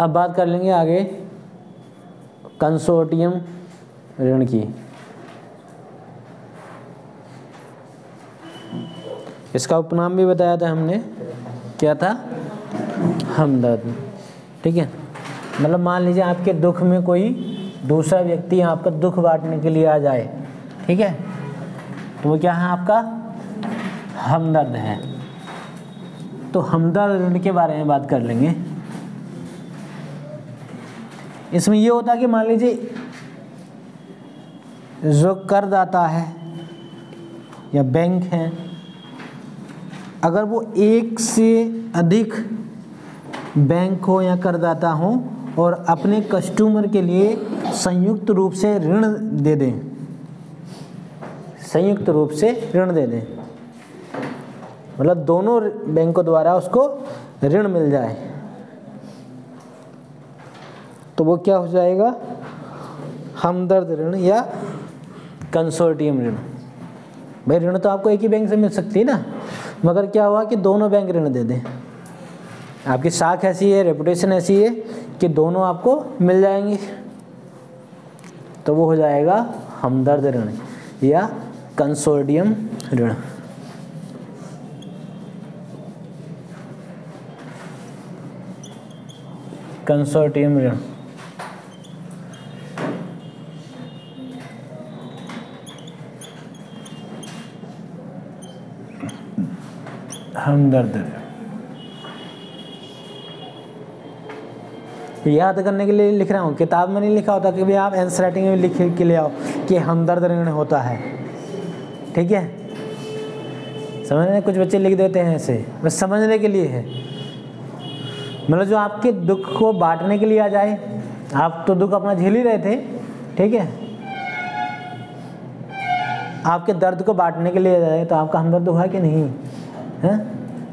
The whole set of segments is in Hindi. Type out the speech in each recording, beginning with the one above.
अब बात कर लेंगे आगे कंसोर्टियम ऋण की। इसका उपनाम भी बताया था हमने, क्या था? हमदर्द। ठीक है, मतलब मान लीजिए आपके दुख में कोई दूसरा व्यक्ति आपका दुख बांटने के लिए आ जाए, ठीक है, तो वो क्या है? आपका हमदर्द है। तो हमदर्द ऋण के बारे में बात कर लेंगे। इसमें ये होता है कि मान लीजिए जो करदाता है या बैंक है, अगर वो एक से अधिक बैंक हो या करदाता हो और अपने कस्टमर के लिए संयुक्त रूप से ऋण दे दें, संयुक्त रूप से ऋण दे दें, मतलब दोनों बैंकों द्वारा उसको ऋण मिल जाए, तो वो क्या हो जाएगा? हमदर्द ऋण या कंसोर्टियम ऋण। भाई ऋण तो आपको एक ही बैंक से मिल सकती है ना, मगर क्या हुआ कि दोनों बैंक ऋण दे दें। आपकी साख ऐसी है, रेपुटेशन ऐसी है कि दोनों आपको मिल जाएंगे, तो वो हो जाएगा हमदर्द ऋण या कंसोर्टियम ऋण। कंसोर्टियम ऋण हमदर्द ऋण। याद करने के लिए लिख रहा हूँ, किताब में नहीं लिखा होता कि भाई आप आंसर राइटिंग में लिख के ले आओ कि हमदर्द ऋण होता है। ठीक है, समझने कुछ बच्चे लिख देते हैं ऐसे, बस समझने के लिए है। मतलब जो आपके दुख को बांटने के लिए आ जाए, आप तो दुख अपना झेल ही रहे थे, ठीक है, आपके दर्द को बांटने के लिए आ जाए तो आपका हमदर्द हुआ कि नहीं है?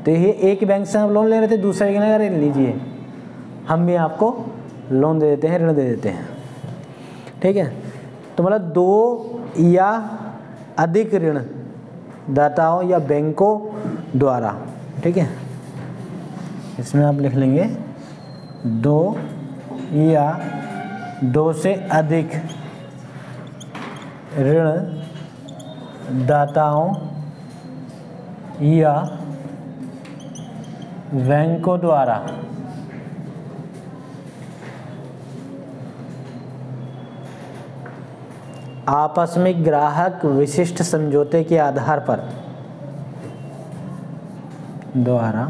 तो ये एक बैंक से हम लोन ले रहे थे, दूसरे बैंक ने ऋण लीजिए, हम भी आपको लोन दे देते हैं, ऋण दे देते हैं। ठीक है, तो मतलब दो या अधिक ऋण दाताओं या बैंकों द्वारा, ठीक है, इसमें आप लिख लेंगे दो या दो से अधिक ऋण दाताओं या बैंकों द्वारा आपस में ग्राहक विशिष्ट समझौते के आधार पर द्वारा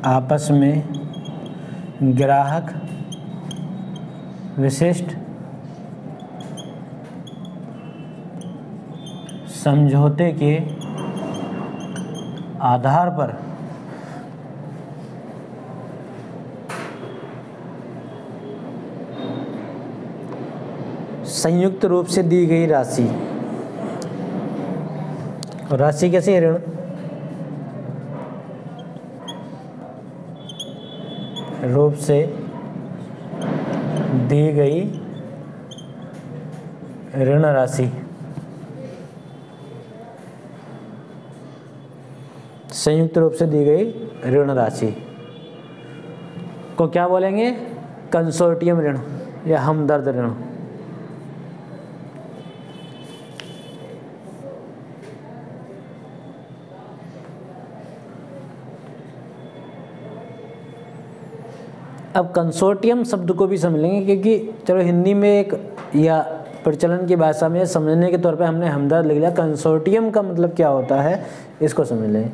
आपस में ग्राहक विशिष्ट समझौते के आधार पर संयुक्त रूप से दी गई राशि, और राशि कैसे है? ऋण। रूप से दी गई ऋण राशि, संयुक्त रूप से दी गई ऋण राशि को क्या बोलेंगे? कंसोर्टियम ऋण या हमदर्द ऋण। अब कंसोर्टियम शब्द को भी समझ लेंगे, क्योंकि चलो हिंदी में एक या प्रचलन की भाषा में समझने के तौर पे हमने हमदर्द लिख लिया, कंसोर्टियम का मतलब क्या होता है इसको समझ लें।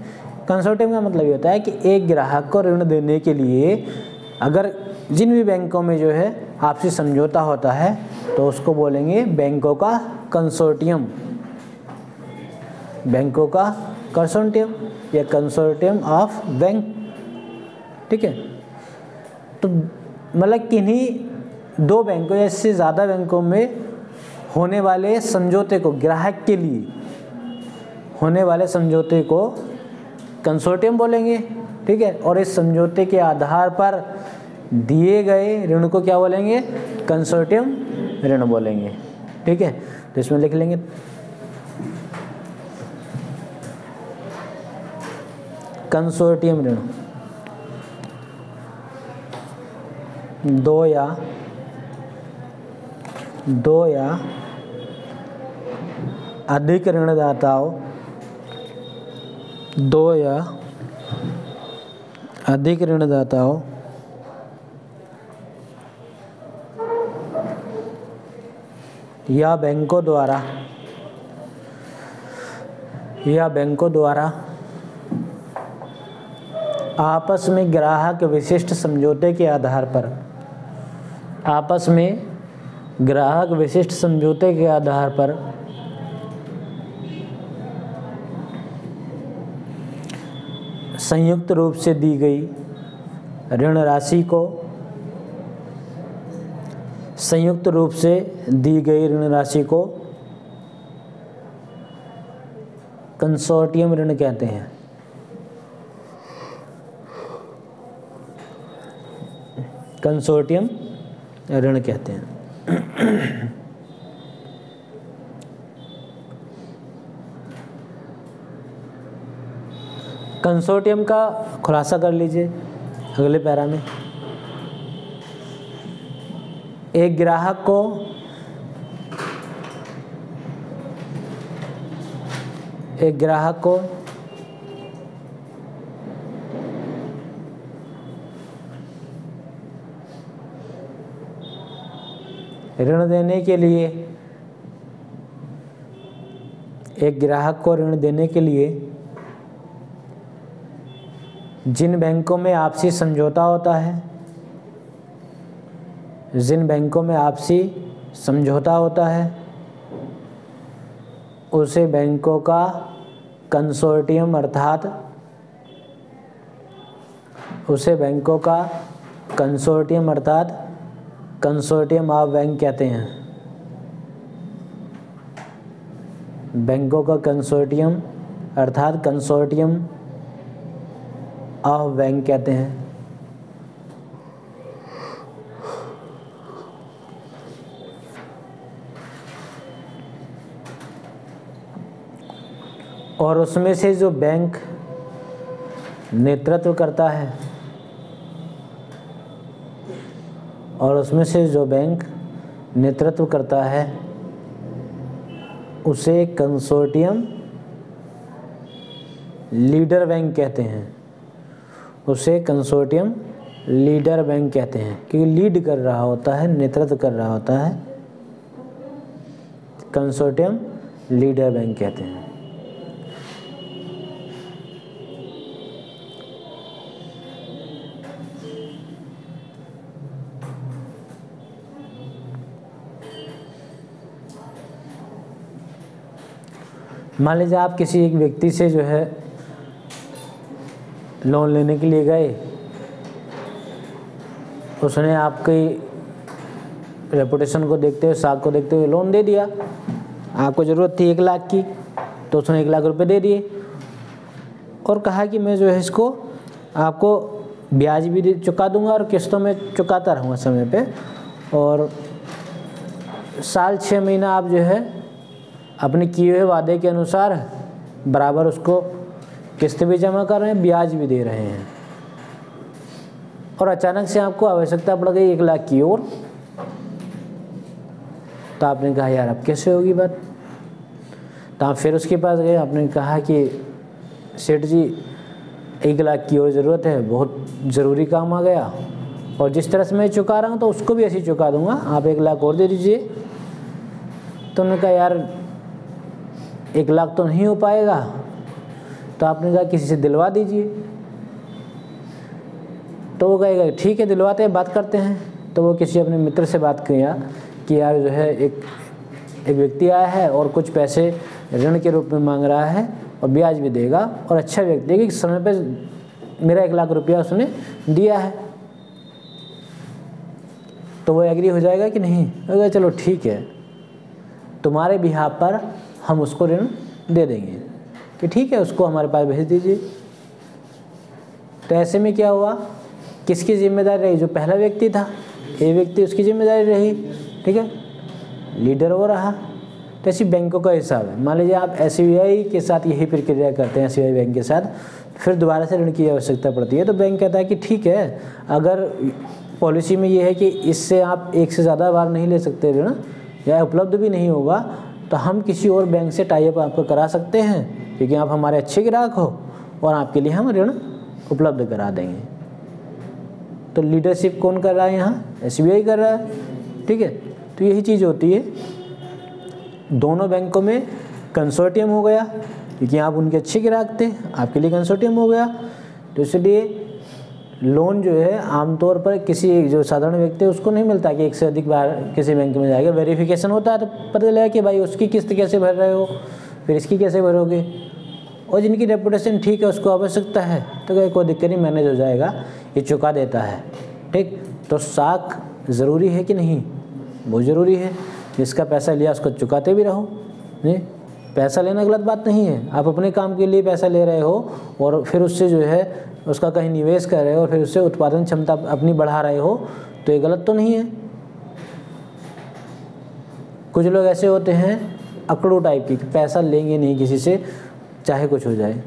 कंसोर्टियम का मतलब ये होता है कि एक ग्राहक को ऋण देने के लिए अगर जिन भी बैंकों में जो है आपसी समझौता होता है तो उसको बोलेंगे बैंकों का कंसोर्टियम, बैंकों का कंसोर्टियम या कंसोर्टियम ऑफ बैंक। ठीक है, तो मतलब किन्हीं दो बैंकों या इससे ज़्यादा बैंकों में होने वाले समझौते को, ग्राहक के लिए होने वाले समझौते को कंसोर्टियम बोलेंगे। ठीक है, और इस समझौते के आधार पर दिए गए ऋण को क्या बोलेंगे? कंसोर्टियम ऋण बोलेंगे। ठीक है, तो इसमें लिख लेंगे कंसोर्टियम ऋण, दो या अधिक ऋणदाताओं, दो या अधिक ऋणदाताओं या बैंकों द्वारा आपस में ग्राहक विशिष्ट समझौते के आधार पर, आपस में ग्राहक विशिष्ट समझौते के आधार पर संयुक्त रूप से दी गई ऋण राशि को, संयुक्त रूप से दी गई ऋण राशि को कंसोर्टियम ऋण कहते हैं। कंसोर्टियम ऋण कहते हैं। कंसोर्टियम का खुलासा कर लीजिए अगले पैरा में। एक ग्राहक को ऋण देने के लिए, एक ग्राहक को ऋण देने के लिए जिन बैंकों में आपसी समझौता होता है, जिन बैंकों में आपसी समझौता होता है उसे बैंकों का कंसोर्टियम अर्थात कंसोर्टियम ऑफ बैंक कहते हैं। बैंकों का कंसोर्टियम अर्थात कंसोर्टियम ऑफ बैंक कहते हैं। और उसमें से जो बैंक नेतृत्व करता है, उसे कंसोर्टियम लीडर बैंक कहते हैं। उसे कंसोर्टियम लीडर बैंक कहते हैं क्योंकि लीड कर रहा होता है, नेतृत्व कर रहा होता है, कंसोर्टियम लीडर बैंक कहते हैं। मान लीजिए आप किसी एक व्यक्ति से जो है लोन लेने के लिए गए, उसने आपकी रेपुटेशन को देखते हुए, साख को देखते हुए लोन दे दिया। आपको ज़रूरत थी 1 लाख की, तो उसने 1 लाख रुपए दे दिए और कहा कि मैं जो है इसको आपको ब्याज भी चुका दूंगा और किस्तों में चुकाता रहूँगा समय पे, और साल 6 महीना आप जो है अपने किए हुए वादे के अनुसार बराबर उसको किस्त भी जमा कर रहे हैं, ब्याज भी दे रहे हैं, और अचानक से आपको आवश्यकता पड़ गई 1 लाख की और, तो आपने कहा यार अब कैसे होगी बात। तो आप फिर उसके पास गए, आपने कहा कि सेठ जी 1 लाख की और ज़रूरत है, बहुत ज़रूरी काम आ गया, और जिस तरह से मैं चुका रहा हूँ तो उसको भी ऐसे ही चुका दूंगा, आप 1 लाख और दे दीजिए। तो उन्होंने कहा यार 1 लाख तो नहीं हो पाएगा। तो आपने कहा किसी से दिलवा दीजिए। तो वो कहेगा ठीक है दिलवाते हैं, बात करते हैं। तो वो किसी अपने मित्र से बात किया कि यार जो है एक व्यक्ति आया है और कुछ पैसे ऋण के रूप में मांग रहा है और ब्याज भी देगा, और अच्छा व्यक्ति है कि समय पे मेरा 1 लाख रुपया उसने दिया है। तो वो एग्री हो जाएगा कि नहीं? अगर चलो ठीक है, तुम्हारे बिहाफ पर हम उसको ऋण दे देंगे कि ठीक है, उसको हमारे पास भेज दीजिए। तो ऐसे में क्या हुआ, किसकी जिम्मेदारी रही? जो पहला व्यक्ति था, ये व्यक्ति, उसकी जिम्मेदारी रही, ठीक है, लीडर वो रहा। तो ऐसी बैंकों का हिसाब है। मान लीजिए आप SBI के साथ यही प्रक्रिया करते हैं, SBI बैंक के साथ, फिर दोबारा से ऋण की आवश्यकता पड़ती है, तो बैंक कहता है कि ठीक है, अगर पॉलिसी में ये है कि इससे आप एक से ज़्यादा बार नहीं ले सकते ऋण या उपलब्ध भी नहीं होगा, तो हम किसी और बैंक से टाई अप आपको करा सकते हैं, क्योंकि आप हमारे अच्छे ग्राहक हो और आपके लिए हम ऋण उपलब्ध करा देंगे। तो लीडरशिप कौन कर रहा है यहाँ? SBI कर रहा है, ठीक है। तो यही चीज़ होती है, दोनों बैंकों में कंसोर्टियम हो गया, क्योंकि आप उनके अच्छे ग्राहक थे, आपके लिए कंसोर्टियम हो गया। तो इसलिए लोन जो है आमतौर पर किसी जो साधारण व्यक्ति है उसको नहीं मिलता कि एक से अधिक बार किसी बैंक में जाएगा, वेरिफिकेशन होता है तो पता चलेगा कि भाई उसकी किस्त कैसे भर रहे हो, फिर इसकी कैसे भरोगे। और जिनकी रेपुटेशन ठीक है, उसको आवश्यकता है, तो कोई दिक्कत नहीं, मैनेज हो जाएगा, ये चुका देता है, ठीक। तो साख ज़रूरी है कि नहीं? बहुत ज़रूरी है। जिसका पैसा लिया उसको चुकाते भी रहो। नहीं, पैसा लेना गलत बात नहीं है, आप अपने काम के लिए पैसा ले रहे हो और फिर उससे जो है उसका कहीं निवेश कर रहे हो और फिर उससे उत्पादन क्षमता अपनी बढ़ा रहे हो, तो ये गलत तो नहीं है। कुछ लोग ऐसे होते हैं अकड़ू टाइप की, पैसा लेंगे नहीं किसी से चाहे कुछ हो जाए,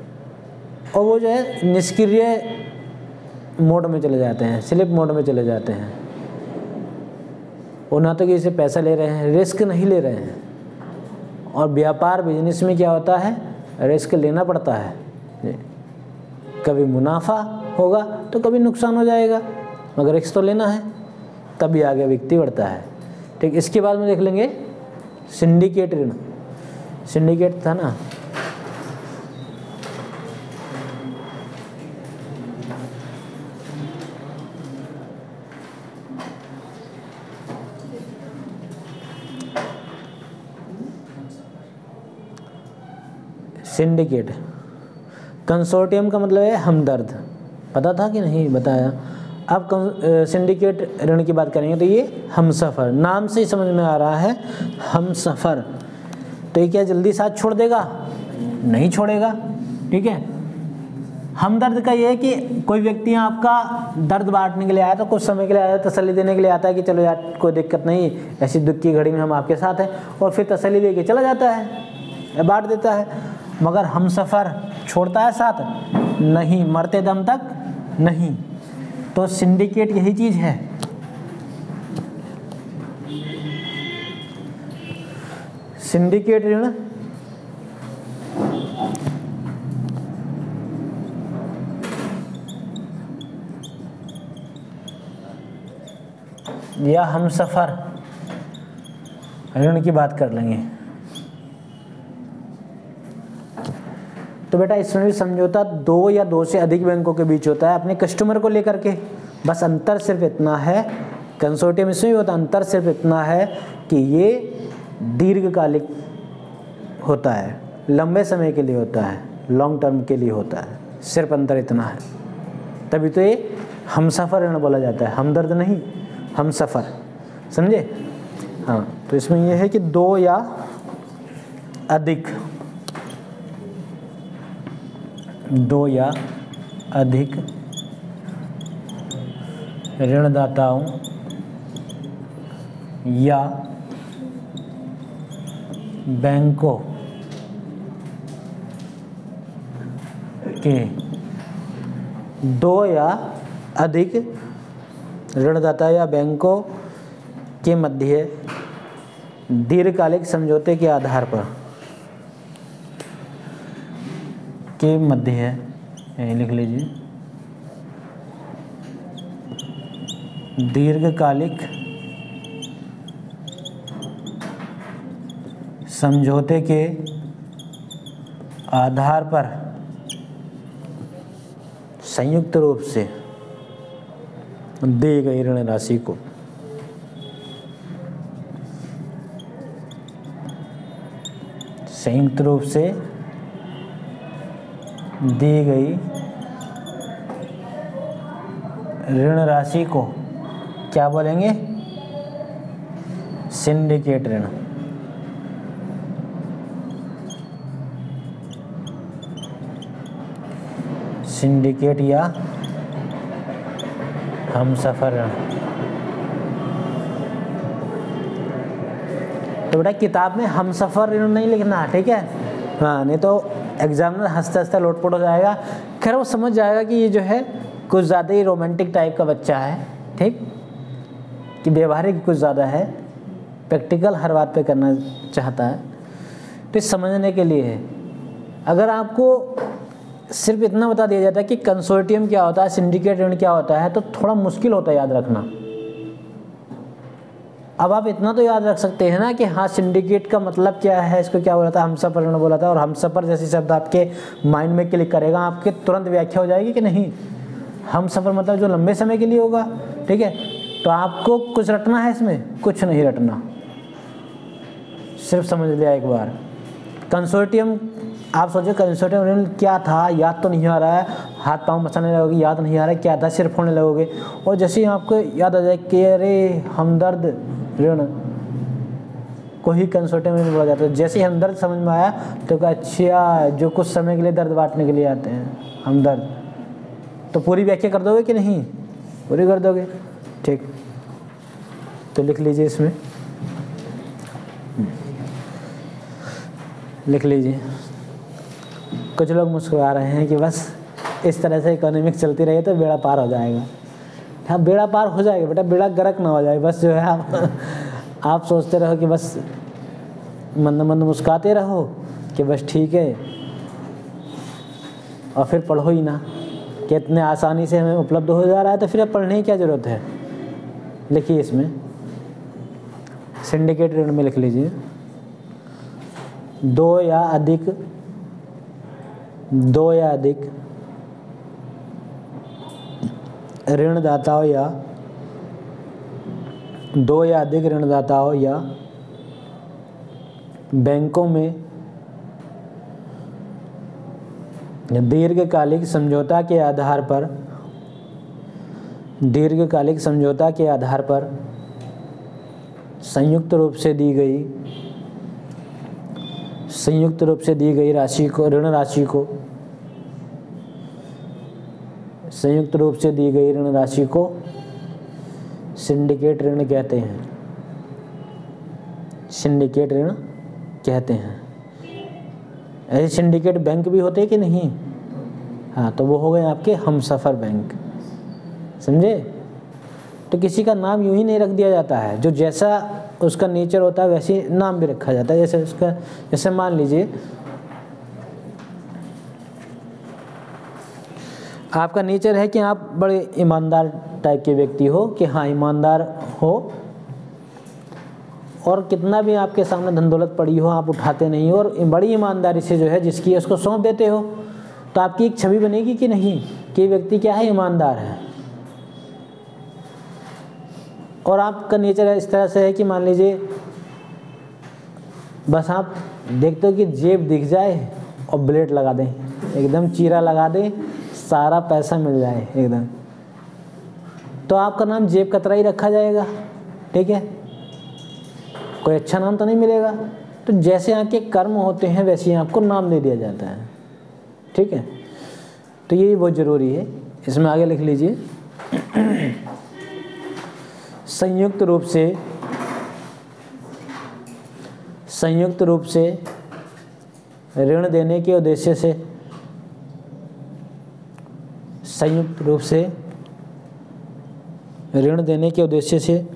और वो जो है निष्क्रिय मोड में चले जाते हैं, स्लिप मोड में चले जाते हैं। और ना तो किसी से पैसा ले रहे हैं, रिस्क नहीं ले रहे हैं। और व्यापार बिजनेस में क्या होता है, रिस्क लेना पड़ता है, कभी मुनाफा होगा तो कभी नुकसान हो जाएगा, मगर रिस्क तो लेना है, तभी आगे व्यक्ति बढ़ता है, ठीक। इसके बाद में देख लेंगे सिंडिकेट ऋण। सिंडिकेट था ना, सिंडिकेट। कंसोर्टियम का मतलब है हमदर्द, पता था कि नहीं बताया। अब सिंडिकेट ऋण की बात करेंगे तो ये हमसफ़र, नाम से ही समझ में आ रहा है हमसफ़र। तो ये क्या जल्दी साथ छोड़ देगा? नहीं छोड़ेगा, ठीक है। हमदर्द का ये है कि कोई व्यक्ति आपका दर्द बांटने के लिए आया, तो कुछ समय के लिए आया, तसल्ली देने के लिए आता है कि चलो यार कोई दिक्कत नहीं, ऐसी दुख की घड़ी में हम आपके साथ हैं, और फिर तसल्ली दे के चला जाता है, बांट देता है। मगर हमसफ़र छोड़ता है साथ? नहीं, मरते दम तक नहीं। तो सिंडिकेट यही चीज़ है। सिंडिकेट ऋण या हमसफ़र ऋण की बात कर लेंगे। तो बेटा इसमें भी समझौता दो या दो से अधिक बैंकों के बीच होता है अपने कस्टमर को लेकर के। बस अंतर सिर्फ इतना है, कंसोर्टियम इसमें भी होता है, अंतर सिर्फ इतना है कि ये दीर्घकालिक होता है, लंबे समय के लिए होता है, लॉन्ग टर्म के लिए होता है, सिर्फ अंतर इतना है। तभी तो ये हमसफ़र ऋण बोला जाता है, हमदर्द नहीं, हमसफ़र, समझे। हाँ, तो इसमें यह है कि दो या अधिक ऋणदाताओं या बैंकों के दो या अधिक ऋणदाता या बैंकों के मध्य दीर्घकालिक समझौते के आधार पर के मध्य है, लिख लीजिए, दीर्घकालिक समझौते के आधार पर संयुक्त रूप से दी गई ऋण राशि को संयुक्त रूप से दी गई ऋण राशि को क्या बोलेंगे? सिंडिकेट ऋण। सिंडिकेट या हमसफ़र ऋण। तो बेटा किताब में हमसफ़र ऋण नहीं लिखना, ठीक है। हाँ, नहीं तो एग्जामिनर हंसते हंसते लोटपोट हो जाएगा, खैर वो समझ जाएगा कि ये जो है कुछ ज़्यादा ही रोमांटिक टाइप का बच्चा है, ठीक, कि व्यवहारिक कुछ ज़्यादा है, प्रैक्टिकल हर बात पे करना चाहता है। तो समझने के लिए है, अगर आपको सिर्फ इतना बता दिया जाता है कि कंसोर्टियम क्या होता है, सिंडिकेट ऋण क्या होता है, तो थोड़ा मुश्किल होता है याद रखना। अब आप इतना तो याद रख सकते हैं ना कि हाँ सिंडिकेट का मतलब क्या है, इसको क्या बोला था, हमसफर ऋण बोला था, और हमसफर जैसे शब्द आपके माइंड में क्लिक करेगा, आपके तुरंत व्याख्या हो जाएगी कि नहीं, हमसफर मतलब जो लंबे समय के लिए होगा, ठीक है। तो आपको कुछ रटना है इसमें, कुछ नहीं रटना, सिर्फ समझ लिया एक बार। कंसोर्टियम, आप सोचो कंसोर्टियम ऋण क्या था, याद तो नहीं आ रहा है, हाथ पाँव मचाने लगोगे, याद नहीं आ रहा है क्या था, सिर्फ होने लगोगे, और जैसे ही आपको याद आ जाए कि अरे हमदर्द ऋण को ही कंसोर्टियम ऋण बोला जाता है, जैसे ही हमदर्द समझ में आया तो कहा अच्छा जो कुछ समय के लिए दर्द बांटने के लिए आते हैं हमदर्द, तो पूरी व्याख्या कर दोगे कि नहीं, पूरी कर दोगे, ठीक। तो लिख लीजिए, इसमें लिख लीजिए। कुछ लोग मुस्कुरा रहे हैं कि बस इस तरह से इकोनॉमिक चलती रही तो बेड़ा पार हो जाएगा। हाँ बेड़ा पार हो जाएगा बेटा, बेड़ा गर्क ना हो जाए, बस जो है आप सोचते रहो कि बस मंद मंद मुस्कुराते रहो कि बस ठीक है, और फिर पढ़ो ही ना, कि इतने आसानी से हमें उपलब्ध हो जा रहा है तो फिर अब पढ़ने की क्या ज़रूरत है। लिखिए इसमें सिंडिकेट ऋण में लिख लीजिए, दो या अधिक ऋणदाताओं या दो या अधिक ऋणदाताओं या बैंकों में दीर्घकालिक समझौता के आधार पर संयुक्त रूप से दी गई राशि को ऋण राशि को सिंडिकेट ऋण कहते हैं। ऐसे सिंडिकेट बैंक भी होते हैं कि नहीं, हाँ, तो वो हो गए आपके हमसफर बैंक, समझे। तो किसी का नाम यूं ही नहीं रख दिया जाता है, जो जैसा उसका नेचर होता है वैसे नाम भी रखा जाता है। जैसे मान लीजिए आपका नेचर है कि आप बड़े ईमानदार टाइप के व्यक्ति हो, कि हाँ ईमानदार हो, और कितना भी आपके सामने धन दौलत पड़ी हो आप उठाते नहीं हो, और बड़ी ईमानदारी से जो है जिसकी है उसको सौंप देते हो, तो आपकी एक छवि बनेगी कि नहीं कि ये व्यक्ति क्या है, ईमानदार है। और आपका नेचर इस तरह से है कि मान लीजिए बस आप देखते हो कि जेब दिख जाए और ब्लेड लगा दें, एकदम चीरा लगा दें, सारा पैसा मिल जाए एकदम, तो आपका नाम जेब कतरा ही रखा जाएगा, ठीक है, कोई अच्छा नाम तो नहीं मिलेगा। तो जैसे आपके कर्म होते हैं वैसे ही आपको नाम दे दिया जाता है, ठीक है। तो ये बहुत ज़रूरी है। इसमें आगे लिख लीजिए, संयुक्त रूप से ऋण देने के उद्देश्य से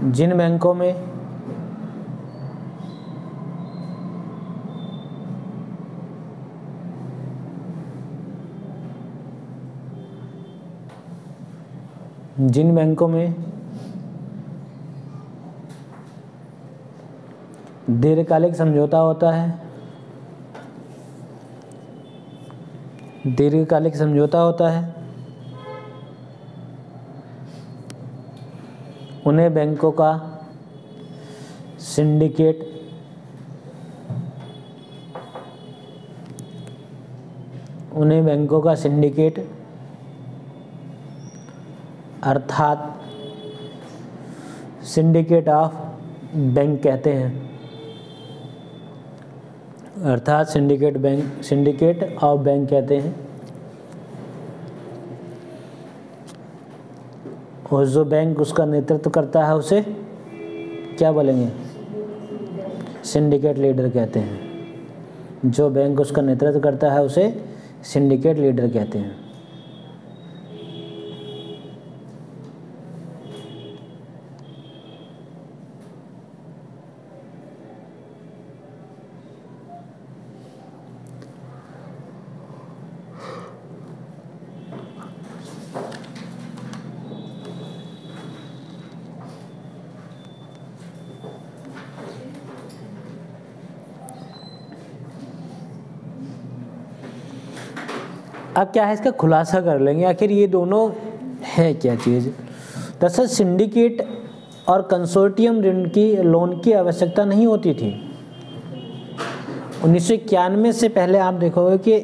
जिन बैंकों में दीर्घकालिक समझौता होता है, उन्हें बैंकों का सिंडिकेट अर्थात सिंडिकेट ऑफ बैंक कहते हैं। और जो बैंक उसका नेतृत्व करता है उसे क्या बोलेंगे, सिंडिकेट लीडर कहते हैं। जो बैंक उसका नेतृत्व करता है उसे सिंडिकेट लीडर कहते हैं। अब क्या है, इसका खुलासा कर लेंगे आखिर ये दोनों है क्या चीज़। दरअसल सिंडिकेट और कंसोर्टियम ऋण की लोन की आवश्यकता नहीं होती थी। 1991 से पहले आप देखोगे कि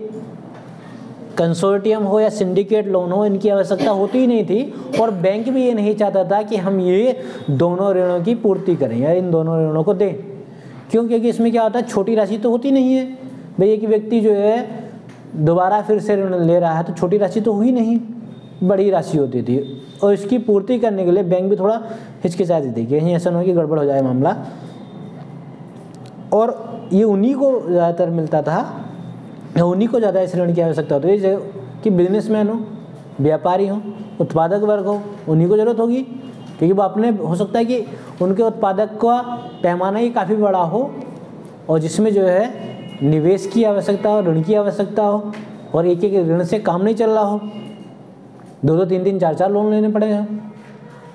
कंसोर्टियम हो या सिंडिकेट लोन हो, इनकी आवश्यकता होती ही नहीं थी और बैंक भी ये नहीं चाहता था कि हम ये दोनों ऋणों की पूर्ति करें या इन दोनों ऋणों को दें। क्यों? क्योंकि इसमें क्या होता है, छोटी राशि तो होती नहीं है भाई। एक व्यक्ति जो है दोबारा फिर से ऋण ले रहा है तो छोटी राशि तो हुई नहीं, बड़ी राशि होती थी और इसकी पूर्ति करने के लिए बैंक भी थोड़ा हिचकिचाती थी कि कहीं ऐसा ना हो कि गड़बड़ हो जाए मामला। और ये उन्हीं को ज़्यादातर मिलता था, उन्हीं को ज़्यादा इस ऋण की आवश्यकता होती है कि बिजनेसमैन हो, व्यापारी हो, उत्पादक वर्ग हो, उन्हीं को ज़रूरत होगी। क्योंकि वो अपने हो सकता है कि उनके उत्पादक का पैमाना ही काफ़ी बड़ा हो और जिसमें जो है निवेश की आवश्यकता हो, ऋण की आवश्यकता हो और एक एक ऋण से काम नहीं चल रहा हो, 2-2, 3-3, 4-4 लोन लेने पड़े हैं।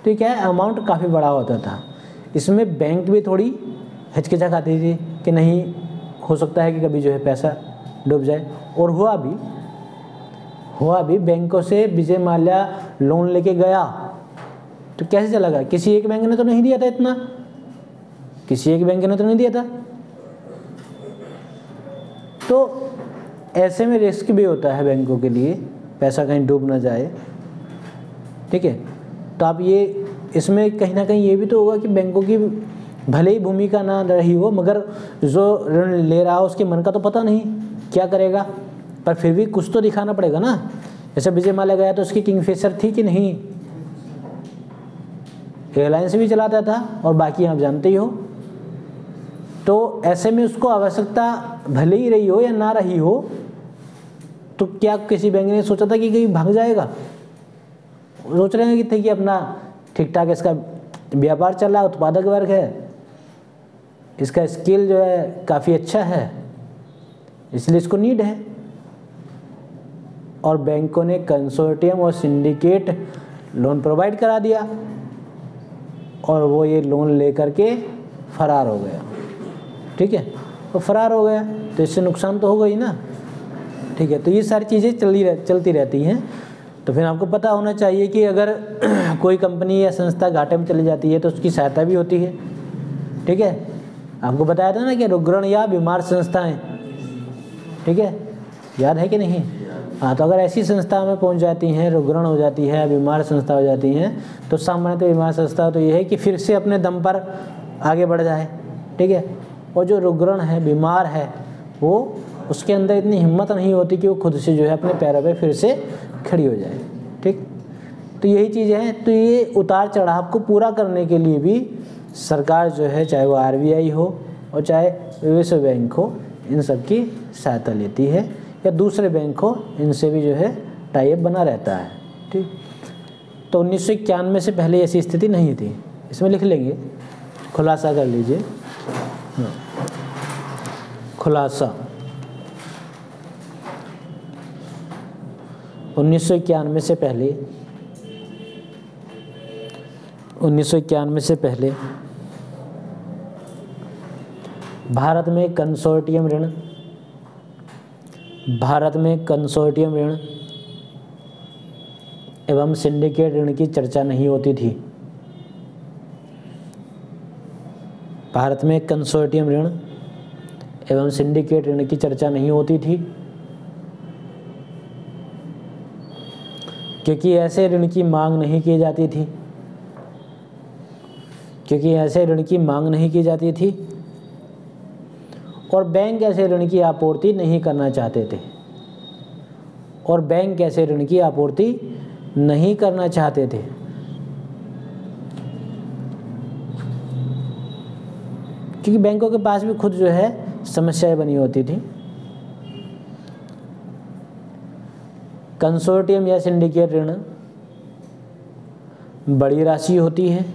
तो ये क्या है, अमाउंट काफ़ी बड़ा होता था। इसमें बैंक भी थोड़ी हिचकिचा खाती थी कि नहीं हो सकता है कि कभी जो है पैसा डूब जाए। और हुआ भी बैंकों से विजय माल्या लोन लेके गया तो कैसे चला गया, किसी एक बैंक ने तो नहीं दिया था इतना, किसी एक बैंक ने तो नहीं दिया था। तो ऐसे में रिस्क भी होता है बैंकों के लिए, पैसा कहीं डूब ना जाए, ठीक है। तो आप ये इसमें कहीं ना कहीं ये भी तो होगा कि बैंकों की भले ही भूमिका ना रही हो, मगर जो ऋण ले रहा हो उसके मन का तो पता नहीं क्या करेगा, पर फिर भी कुछ तो दिखाना पड़ेगा ना। जैसे विजय माल्या गया तो उसकी किंगफिशर थी कि नहीं, एयरलाइंस भी चलाता था और बाकी आप जानते ही हो। तो ऐसे में उसको आवश्यकता भले ही रही हो या ना रही हो, तो क्या किसी बैंक ने सोचा था कि कहीं भाग जाएगा? सोच रहे हैं कि अपना ठीक ठाक इसका व्यापार चल रहा है, उत्पादक वर्ग है, इसका स्किल जो है काफ़ी अच्छा है, इसलिए इसको नीड है। और बैंकों ने कंसोर्टियम और सिंडिकेट लोन प्रोवाइड करा दिया और वो ये लोन लेकर के फरार हो गया, ठीक है। तो फरार हो गया तो इससे नुकसान तो होगा ही ना, ठीक है। तो ये सारी चीज़ें चलती रहती हैं। तो फिर आपको पता होना चाहिए कि अगर कोई कंपनी या संस्था घाटे में चली जाती है तो उसकी सहायता भी होती है, ठीक है। आपको बताया था ना कि रुग्ण या बीमार संस्थाएं, ठीक है, याद है कि नहीं? हाँ, तो अगर ऐसी संस्था में पहुंच जाती हैं, रुग्ण हो जाती है, बीमार संस्था हो जाती हैं, तो सामान्यतः बीमार संस्था तो ये है कि फिर से अपने दम पर आगे बढ़ जाए, ठीक है। और जो रुग्ण है, बीमार है, वो उसके अंदर इतनी हिम्मत नहीं होती कि वो खुद से जो है अपने पैरों पे फिर से खड़ी हो जाए, ठीक। तो यही चीज़ें हैं। तो ये उतार चढ़ाव को पूरा करने के लिए भी सरकार जो है, चाहे वो RBI हो और चाहे विश्व बैंक हो, इन सब की सहायता लेती है, या दूसरे बैंक हो, इनसे भी जो है टाई अप बना रहता है, ठीक। तो 1991 से पहले ऐसी स्थिति नहीं थी। इसमें लिख लेंगे, खुलासा कर लीजिए। खुलासा 1991 से पहले, 1991 से पहले भारत में कंसोर्टियम ऋण एवं सिंडिकेट ऋण की चर्चा नहीं होती थी। भारत में कंसोर्टियम ऋण एवं सिंडिकेट ऋण की चर्चा नहीं होती थी क्योंकि ऐसे ऋण की मांग नहीं की जाती थी, और बैंक ऐसे ऋण की आपूर्ति नहीं करना चाहते थे। क्योंकि बैंकों के पास भी खुद जो है समस्याएं बनी होती थी। कंसोर्टियम या सिंडिकेट ऋण बड़ी राशि होती है।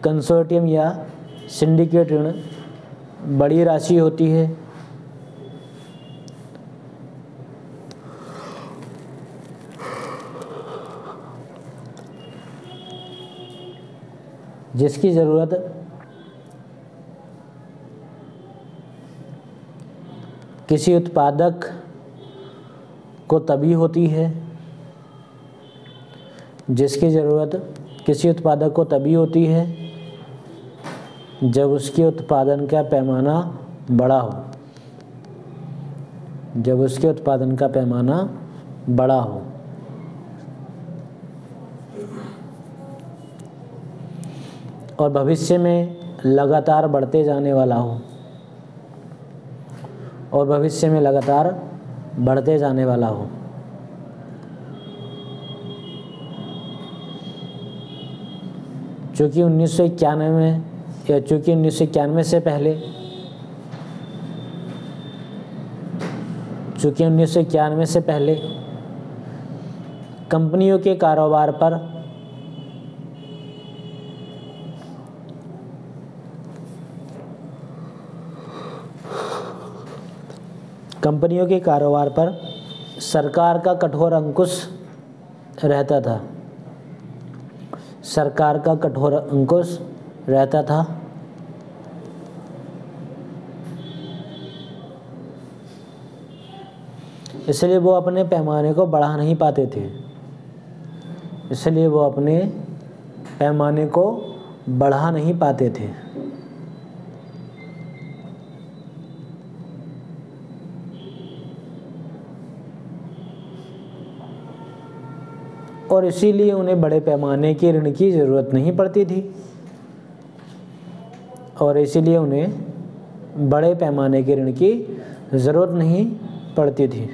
कंसोर्टियम या सिंडिकेट ऋण बड़ी राशि होती है। जिसकी ज़रूरत किसी उत्पादक को तभी होती है, जिसकी ज़रूरत किसी उत्पादक को तभी होती है जब उसके उत्पादन का पैमाना बड़ा हो, जब उसके उत्पादन का पैमाना बड़ा हो। और भविष्य में लगातार बढ़ते जाने वाला हो, और भविष्य में लगातार बढ़ते जाने वाला हो। चूँकि 1991 में या चूँकि 1991 से पहले, चूँकि 1991 से पहले कंपनियों के कारोबार पर सरकार का कठोर अंकुश रहता था, सरकार का कठोर अंकुश रहता था। इसलिए वो अपने पैमाने को बढ़ा नहीं पाते थे, इसलिए वो अपने पैमाने को बढ़ा नहीं पाते थे। और इसीलिए उन्हें बड़े पैमाने के ऋण की ज़रूरत नहीं पड़ती थी, और इसीलिए उन्हें बड़े पैमाने के ऋण की ज़रूरत नहीं पड़ती थी।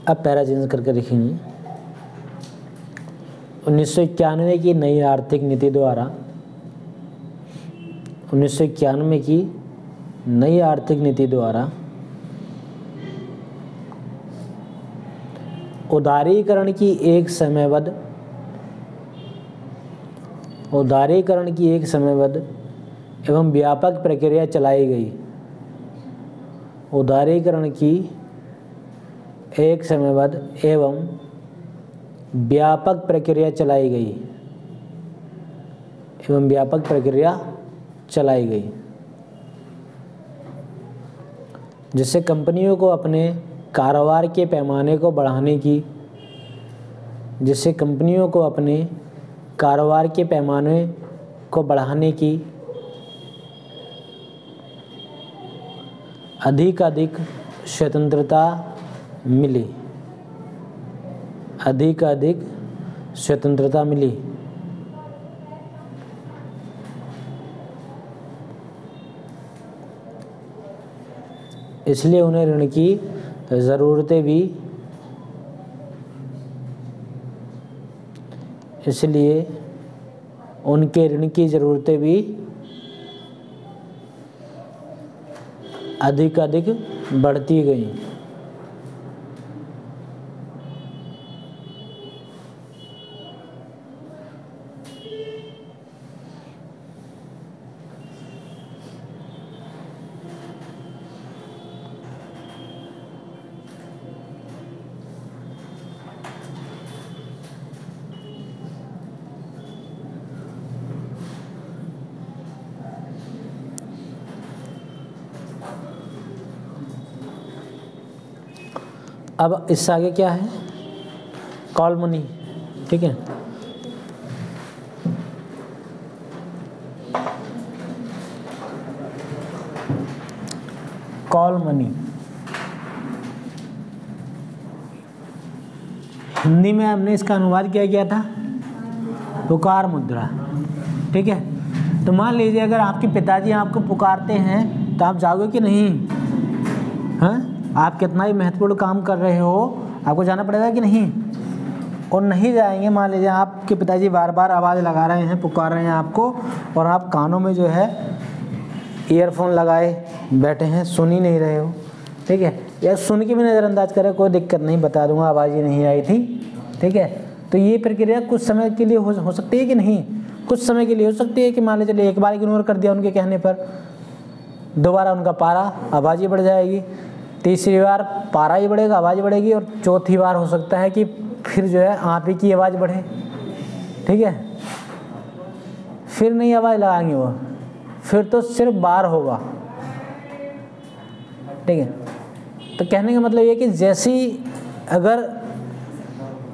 अब पैरा चेंज करके देखेंगे। 1991 की नई आर्थिक नीति द्वारा 1991 की नई आर्थिक नीति द्वारा उदारीकरण की एक समयबद्ध एवं व्यापक प्रक्रिया चलाई गई। उदारीकरण की एक समयबद्ध एवं व्यापक प्रक्रिया चलाई गई, जिससे कंपनियों को अपने कारोबार के पैमाने को बढ़ाने की अधिक स्वतंत्रता मिली। इसलिए उन्हें ऋण की ज़रूरतें भी अधिक बढ़ती गई। अब इससे आगे क्या है? कॉल मनी, ठीक है। कॉल मनी हिंदी में हमने इसका अनुवाद क्या किया था? पुकार मुद्रा, ठीक है। तो मान लीजिए अगर आपके पिताजी आपको पुकारते हैं तो आप जाओगे कि नहीं? हाँ, आप कितना ही महत्वपूर्ण काम कर रहे हो, आपको जाना पड़ेगा कि नहीं? और नहीं जाएंगे, मान लीजिए आपके पिताजी बार बार आवाज़ लगा रहे हैं, पुकार रहे हैं आपको, और आप कानों में जो है ईयरफोन लगाए बैठे हैं, सुन ही नहीं रहे हो, ठीक है, या सुन के भी नज़रअंदाज करें, कोई दिक्कत नहीं, बता दूंगा आवाज़ ही नहीं आई थी, ठीक है। तो ये प्रक्रिया कुछ समय के लिए हो सकती है कि नहीं? कुछ समय के लिए हो सकती है कि मान लीजिए चलिए एक बार इग्नोर कर दिया उनके कहने पर, दोबारा उनका पारा आवाज़ ही बढ़ जाएगी, तीसरी बार पारा ही बढ़ेगा, आवाज़ बढ़ेगी, और चौथी बार हो सकता है कि फिर जो है आप ही की आवाज़ बढ़े, ठीक है। फिर नहीं आवाज़ लगाएंगे वो, फिर तो सिर्फ बार होगा, ठीक है। तो कहने का मतलब ये कि जैसी अगर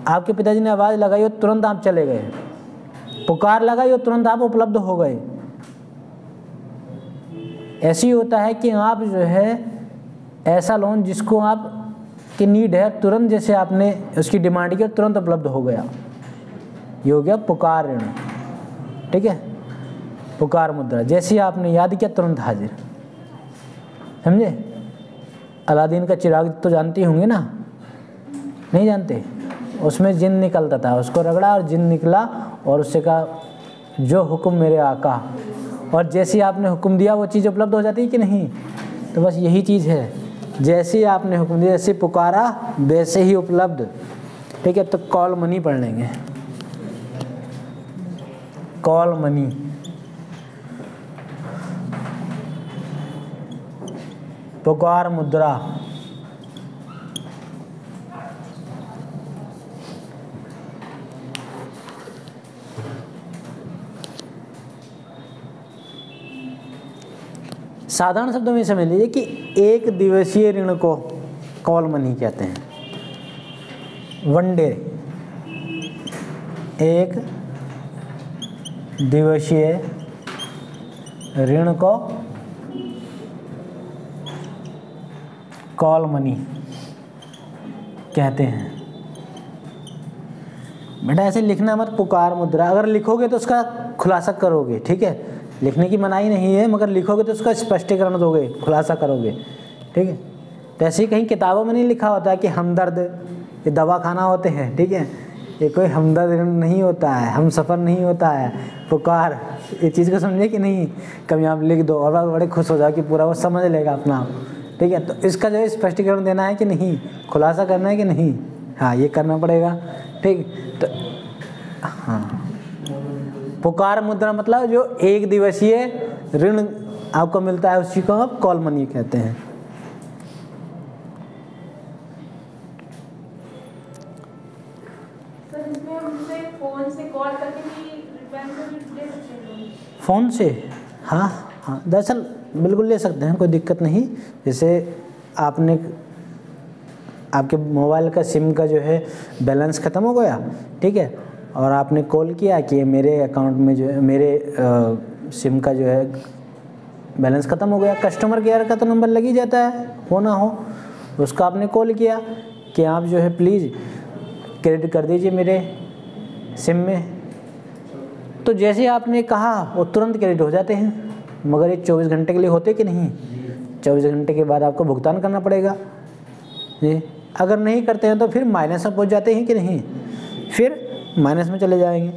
आपके पिताजी ने आवाज़ लगाई हो तुरंत आप चले गए, पुकार लगाई हो तुरंत आप उपलब्ध हो गए। ऐसी होता है कि आप जो है ऐसा लोन जिसको आप की नीड है, तुरंत जैसे आपने उसकी डिमांड की तुरंत उपलब्ध हो गया, ये हो गया पुकार ऋण, ठीक है। पुकार मुद्रा, जैसे आपने याद किया तुरंत हाजिर, समझे। अलादीन का चिराग तो जानती होंगे ना? नहीं जानते? उसमें जिन निकलता था, उसको रगड़ा और जिन निकला, और उससे कहा जो हुक्म मेरे आका, और जैसे आपने हुक्म दिया वो चीज़ उपलब्ध हो जाती है कि नहीं? तो बस यही चीज़ है, जैसे आपने हुक्म दिया, जैसे पुकारा वैसे ही उपलब्ध, ठीक है। तो कॉल मनी पढ़ लेंगे, कॉल मनी, पुकार मुद्रा, साधारण शब्दों में समझ लीजिए कि एक दिवसीय ऋण को कॉल मनी कहते हैं। वनडे, एक दिवसीय ऋण को कॉल मनी कहते हैं। बेटा ऐसे लिखना मत पुकार मुद्रा, अगर लिखोगे तो उसका खुलासा करोगे, ठीक है। लिखने की मनाही नहीं है, मगर लिखोगे तो उसका स्पष्टीकरण दोगे, खुलासा करोगे, ठीक है। तो ऐसे ही कहीं किताबों में नहीं लिखा होता है कि हमदर्द ये दवाखाना होते हैं, ठीक है। ये कोई हमदर्द नहीं होता है, हम सफ़र नहीं होता है, पुकार, ये चीज़ को समझे कि नहीं? कभी आप लिख दो और बड़े खुश हो जाओ कि पूरा वो समझ लेगा अपना आप, ठीक है। तो इसका जो है स्पष्टीकरण देना है कि नहीं, खुलासा करना है कि नहीं, हाँ ये करना पड़ेगा, ठीक। तो हाँ, पुकार मुद्रा मतलब जो एक दिवसीय ऋण आपको मिलता है उसी को आप कॉल मनी कहते हैं। सर इसमें हमसे फोन से कॉल करके भी बैंक से भी ले सकते हैं? फ़ोन से, हाँ हाँ, दरअसल बिल्कुल ले सकते हैं, कोई दिक्कत नहीं। जैसे आपने आपके मोबाइल का सिम का जो है बैलेंस ख़त्म हो गया, ठीक है, और आपने कॉल किया कि मेरे अकाउंट में जो है मेरे सिम का जो है बैलेंस ख़त्म हो गया। कस्टमर केयर का तो नंबर लग ही जाता है, हो ना हो, उसका आपने कॉल किया कि आप जो है प्लीज़ क्रेडिट कर दीजिए मेरे सिम में। तो जैसे आपने कहा वो तुरंत क्रेडिट हो जाते हैं, मगर ये 24 घंटे के लिए होते कि नहीं? 24 घंटे के बाद आपको भुगतान करना पड़ेगा जी। अगर नहीं करते हैं तो फिर माइनस में पहुँच जाते हैं कि नहीं? फिर माइनस में चले जाएंगे।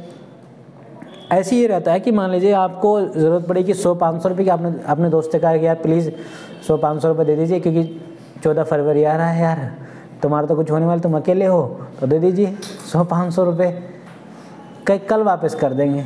ऐसे ही रहता है कि मान लीजिए आपको ज़रूरत पड़ेगी 100-500 रुपये की, आपने अपने दोस्त से कहा कि यार प्लीज़ 100-500 रुपये दे दीजिए क्योंकि 14 फरवरी आ रहा है यार, तुम्हारा तो कुछ होने वाला, तुम अकेले हो तो दे दीजिए 100-500 रुपये, कल वापस कर देंगे।